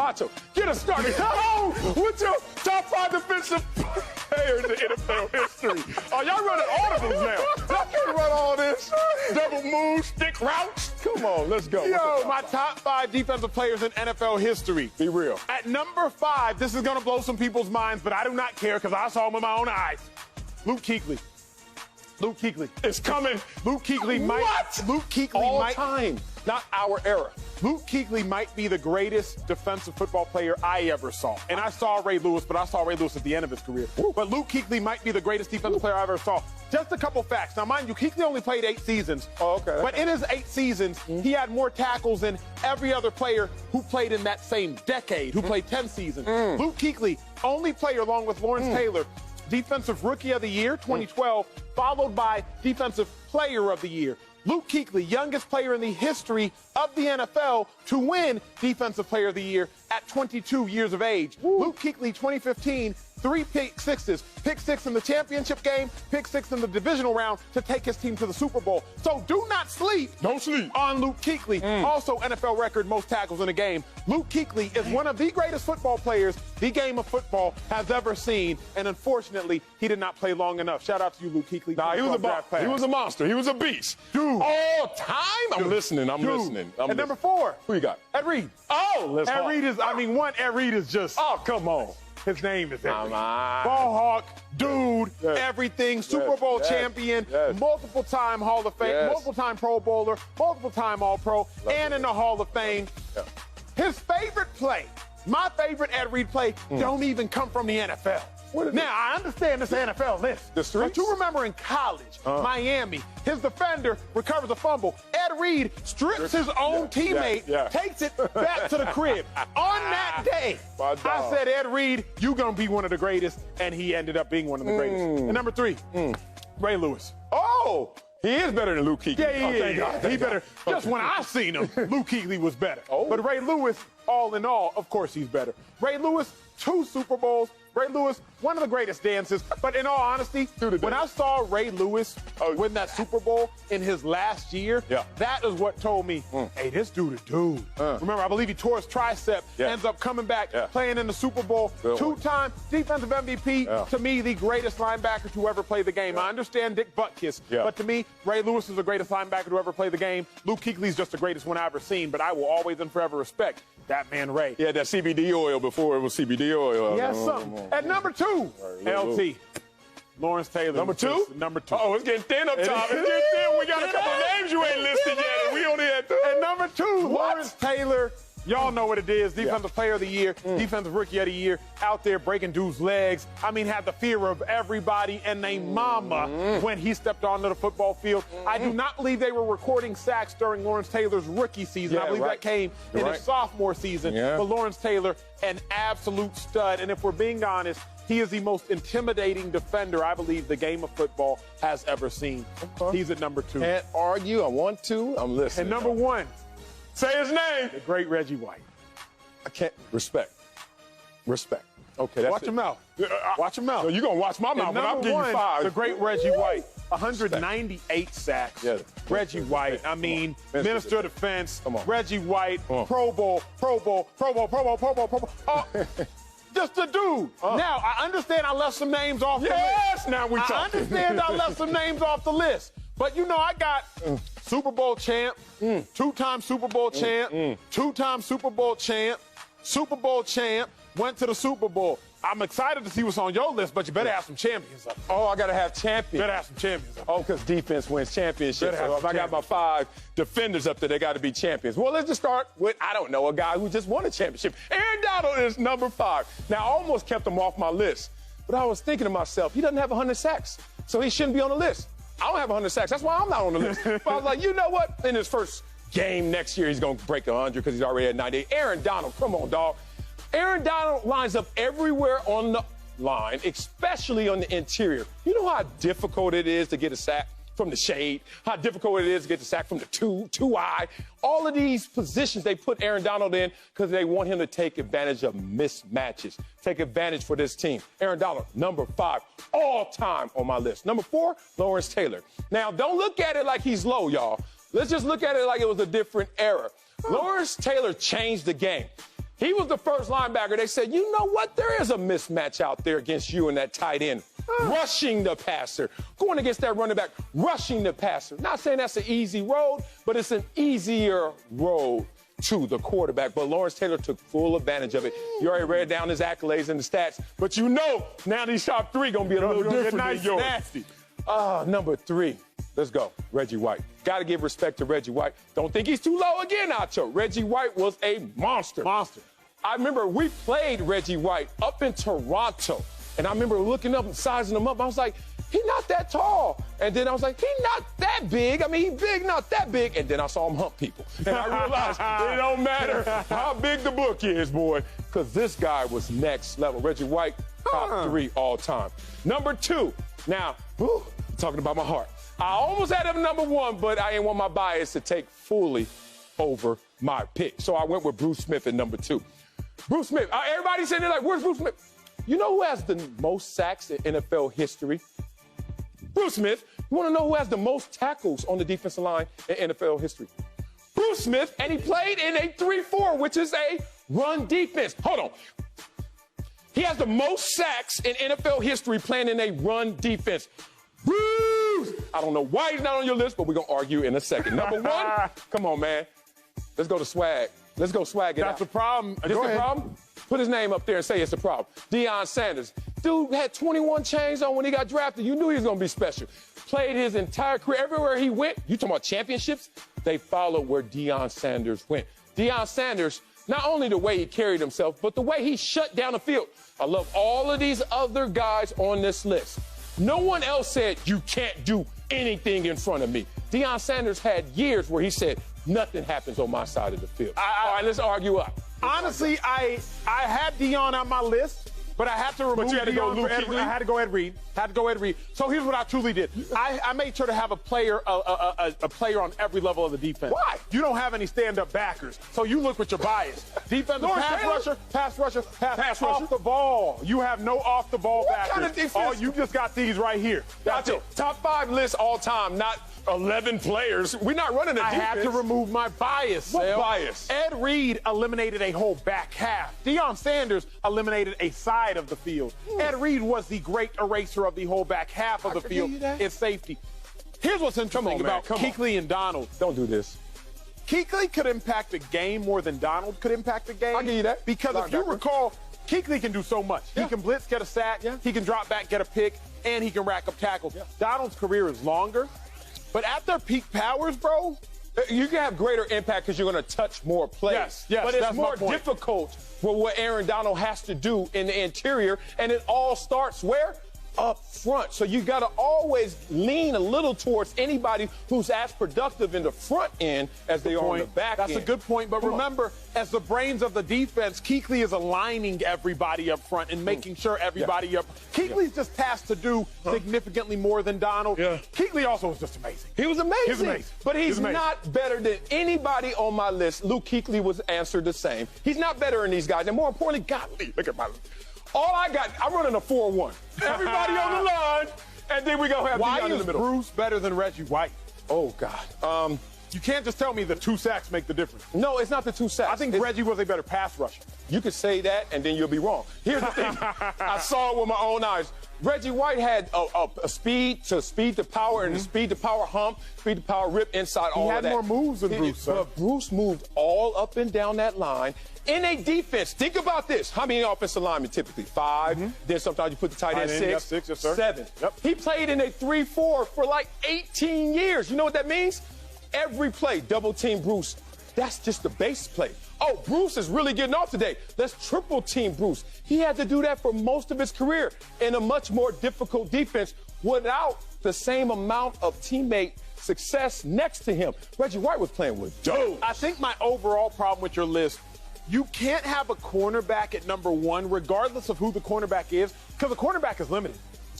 Acho, get us started. Oh, what's your top 5 defensive players in NFL history? Oh, y'all running audibles now. Y'all can't run all this. Double move, stick routes. Come on, let's go. Yo, my top 5 defensive players in NFL history. Be real. At number 5, this is going to blow some people's minds, but I do not care because I saw him with my own eyes. Luke Kuechly. Luke Kuechly. It's coming. Luke Kuechly might. What? Luke Kuechly All might. time, not our era. Luke Kuechly might be the greatest defensive football player I ever saw. And I saw Ray Lewis, but I saw Ray Lewis at the end of his career. Ooh. But Luke Kuechly might be the greatest defensive player I ever saw. Just a couple facts. Now, mind you, Kuechly only played 8 seasons. Oh, okay. But in his 8 seasons, he had more tackles than every other player who played in that same decade, who played 10 seasons. Luke Kuechly, only player along with Lawrence Taylor, Defensive Rookie of the Year, 2012, followed by Defensive Player of the Year. Luke Kuechly, youngest player in the history of the NFL to win Defensive Player of the Year at 22 years of age. Luke Kuechly, 2015, 3 pick sixes. Pick 6 in the championship game, pick 6 in the divisional round to take his team to the Super Bowl. So do not sleep. Don't sleep. On Luke Kuechly. Also NFL record most tackles in a game. Luke Kuechly is one of the greatest football players the game of football has ever seen. And unfortunately, he did not play long enough. Shout out to you, Luke Kuechly. Nah, he was a monster. He was a beast. Dude. All time? I'm listening. I'm listening. And number 4. Who you got? Ed Reed. Oh, let's Ed Reed is, Ed Reed is just. Oh, come on. His name is Ed Reed. Come on. Ball hawk, dude, Yes. everything, Super Bowl champion, multiple-time Hall of Fame, multiple-time Pro Bowler, multiple-time All-Pro, and in the Hall of Fame. Yeah. His favorite play, my favorite Ed Reed play, don't even come from the NFL. Now, I understand this NFL list. The streets? But you remember in college, Miami, his defender recovers a fumble. Ed Reed strips his own teammate, takes it back to the crib. On that day, I said, Ed Reed, you're going to be one of the greatest, and he ended up being one of the greatest. And number 3, Ray Lewis. Oh, he is better than Luke Kuechly. Yeah, he better. Just when I seen him, Luke Kuechly was better. But Ray Lewis, all in all, of course he's better. Ray Lewis, 2 Super Bowls. Ray Lewis, one of the greatest dances. But in all honesty, when I saw Ray Lewis win that Super Bowl in his last year, that is what told me, hey, this dude a dude. Remember, I believe he tore his tricep, ends up coming back, playing in the Super Bowl. 2-time defensive MVP, to me, the greatest linebacker to ever play the game. I understand Dick Butkus, but to me, Ray Lewis is the greatest linebacker to ever play the game. Luke Kuechly's just the greatest one I've ever seen, but I will always and forever respect that man Ray. Yeah, that CBD oil before it was CBD oil. Yes, something. At number 2, LT. Lawrence Taylor. Number 2? Number 2. Oh, it's getting thin up top. It's getting thin. We got a couple names you ain't listed yet, and we only had 2. At number 2, Lawrence Taylor. Y'all know what it is. Defensive Player of the Year, Defensive Rookie of the Year, out there breaking dudes' legs. I mean, had the fear of everybody and their mama when he stepped onto the football field. I do not believe they were recording sacks during Lawrence Taylor's rookie season. I believe that came in his sophomore season. But Lawrence Taylor, an absolute stud. And if we're being honest, he is the most intimidating defender I believe the game of football has ever seen. He's at number 2. Can't argue. I want to. I'm listening. And number 1. Say his name. The great Reggie White. I can't. Respect. Okay, Watch your mouth. Watch your mouth. So you're going to watch my mouth, but I'm giving you 5. The great Reggie White. 198 sacks. Reggie White. I mean, Minister of Defense. Reggie White. Pro Bowl. Just a dude. Now, I understand I left some names off the list. Yes, now we talking. I understand I left some names off the list. But, you know, I got Super Bowl champ, 2-time Super Bowl champ, 2-time Super Bowl champ, Super Bowl champ, went to the Super Bowl. I'm excited to see what's on your list, but you better have some champions up. Oh, I got to have champions. Better have some champions up. Oh, because defense wins championships. So if I got my 5 defenders up there, they got to be champions. Well, let's just start with, I don't know, a guy who just won a championship. Aaron Donald is number 5. Now, I almost kept him off my list, but I was thinking to myself, he doesn't have 100 sacks, so he shouldn't be on the list. I don't have 100 sacks. That's why I'm not on the list. But I was like, you know what? In his first game next year, he's going to break 100 because he's already at 98. Aaron Donald, come on, dog. Aaron Donald lines up everywhere on the line, especially on the interior. You know how difficult it is to get a sack from the shade, how difficult it is to get the sack from the two-eye. All of these positions they put Aaron Donald in because they want him to take advantage of mismatches, take advantage for this team. Aaron Donald, number 5, all time on my list. Number 4, Lawrence Taylor. Now, don't look at it like he's low, y'all. Let's just look at it like it was a different era. Lawrence Taylor changed the game. He was the first linebacker. They said, you know what? There is a mismatch out there against you and that tight end. Rushing the passer. Going against that running back. Rushing the passer. Not saying that's an easy road, but it's an easier road to the quarterback. But Lawrence Taylor took full advantage of it. You already read down his accolades and the stats. But you know now these top three going to be a little different than yours. Nasty. Number 3. Let's go. Reggie White. Got to give respect to Reggie White. Don't think he's too low again, Acho. Reggie White was a monster. I remember we played Reggie White up in Toronto. And I remember looking up and sizing him up. I was like, he's not that tall. And then I was like, he's not that big. I mean, he's big, not that big. And then I saw him hump people. And I realized it don't matter how big the book is, boy, because this guy was next level. Reggie White, top 3 all time. Number 2. Now, talking about my heart. I almost had him number 1, but I didn't want my bias to take fully over my pick. So I went with Bruce Smith at number 2. Bruce Smith. Everybody sitting there like, where's Bruce Smith? You know who has the most sacks in NFL history? Bruce Smith. You want to know who has the most tackles on the defensive line in NFL history? Bruce Smith, and he played in a 3-4, which is a run defense. Hold on. He has the most sacks in NFL history playing in a run defense. Bruce! I don't know why he's not on your list, but we're going to argue in a second. Number 1, come on, man. Let's go to swag. Let's go swag it out. That's the problem. This the problem? Put his name up there and say it's a problem. Deion Sanders. Dude had 21 chains on when he got drafted. You knew he was going to be special. Played his entire career. Everywhere he went, you talking about championships, they followed where Deion Sanders went. Deion Sanders, not only the way he carried himself, but the way he shut down the field. I love all of these other guys on this list. No one else said, you can't do anything in front of me. Deion Sanders had years where he said, nothing happens on my side of the field. All right, let's argue up. Honestly, I had Deion on my list, but I had to remove you had to Deion go for Ed Reed. I had to go Ed Reed. So here's what I truly did. I made sure to have a player on every level of the defense. Why? You don't have any stand-up backers, so you look with your bias. Defensive pass rusher, off the ball. You have no off-the-ball backers. Kind of defense? Oh, you just got these right here. That's it. Top 5 list all time, not 11 players. We're not running a defense. I had to remove my bias. What bias? Ed Reed eliminated a whole back half. Deion Sanders eliminated a side of the field. Ed Reed was the great eraser of the whole back half of the field. It's safety. Here's what's interesting about Kuechly and Donald. Don't do this. Kuechly could impact the game more than Donald could impact the game. I'll give you that. Because if you recall, Kuechly can do so much. He can blitz, get a sack. He can drop back, get a pick, and he can rack up tackles. Donald's career is longer. But at their peak powers, bro, you can have greater impact because you're going to touch more players. Yes, but it's more difficult for what Aaron Donald has to do in the interior, and it all starts where? Up front. So you got to always lean a little towards anybody who's as productive in the front end as they are on the back end. That's a good point. But remember, as the brains of the defense, Kuechly is aligning everybody up front and making sure everybody up. Kuechly's just tasked to do significantly more than Donald. Kuechly also was just amazing. He was amazing. But he's not better than anybody on my list. Luke Kuechly was answered the same. He's not better than these guys. And more importantly, golly, look at my list. All I got, I'm running a 4-1. Everybody on the line, and then we go have Deion in the middle. Why is Bruce better than Reggie White? Oh, God. You can't just tell me the 2 sacks make the difference. No, it's not the 2 sacks. I think Reggie was a better pass rusher. You could say that, and then you'll be wrong. Here's the thing. I saw it with my own eyes. Reggie White had a speed to power and a speed to power hump, speed to power rip inside all of that. He had more moves than Bruce, But Bruce moved all up and down that line. In a defense, think about this. How many offensive linemen typically? 5. Then sometimes you put the tight end 6. 6, yes, sir. 7. He played in a 3-4 for like 18 years. You know what that means? Every play, double team Bruce. That's just the base play. Oh, Bruce is really getting off today. Let's triple team Bruce. He had to do that for most of his career in a much more difficult defense without the same amount of teammate success next to him. Reggie White was playing with dope. I think my overall problem with your list, you can't have a cornerback at number 1 regardless of who the cornerback is, because the cornerback is limited.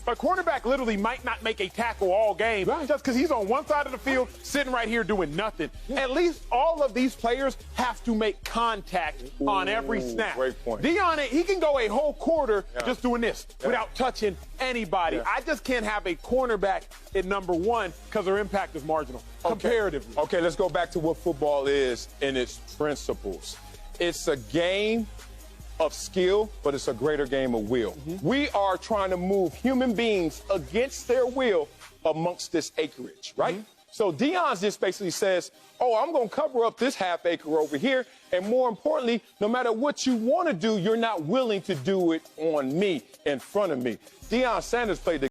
A cornerback literally might not make a tackle all game just because he's on one side of the field sitting right here doing nothing. At least all of these players have to make contact on every snap. Great point. Deion, he can go a whole quarter just doing this without touching anybody. I just can't have a cornerback at number 1 because their impact is marginal comparatively. Okay, let's go back to what football is in its principles. It's a game of skill, but it's a greater game of will. We are trying to move human beings against their will amongst this acreage, right? So Deion just basically says, oh, I'm going to cover up this half acre over here. And more importantly, no matter what you want to do, you're not willing to do it on me, in front of me. Deion Sanders played the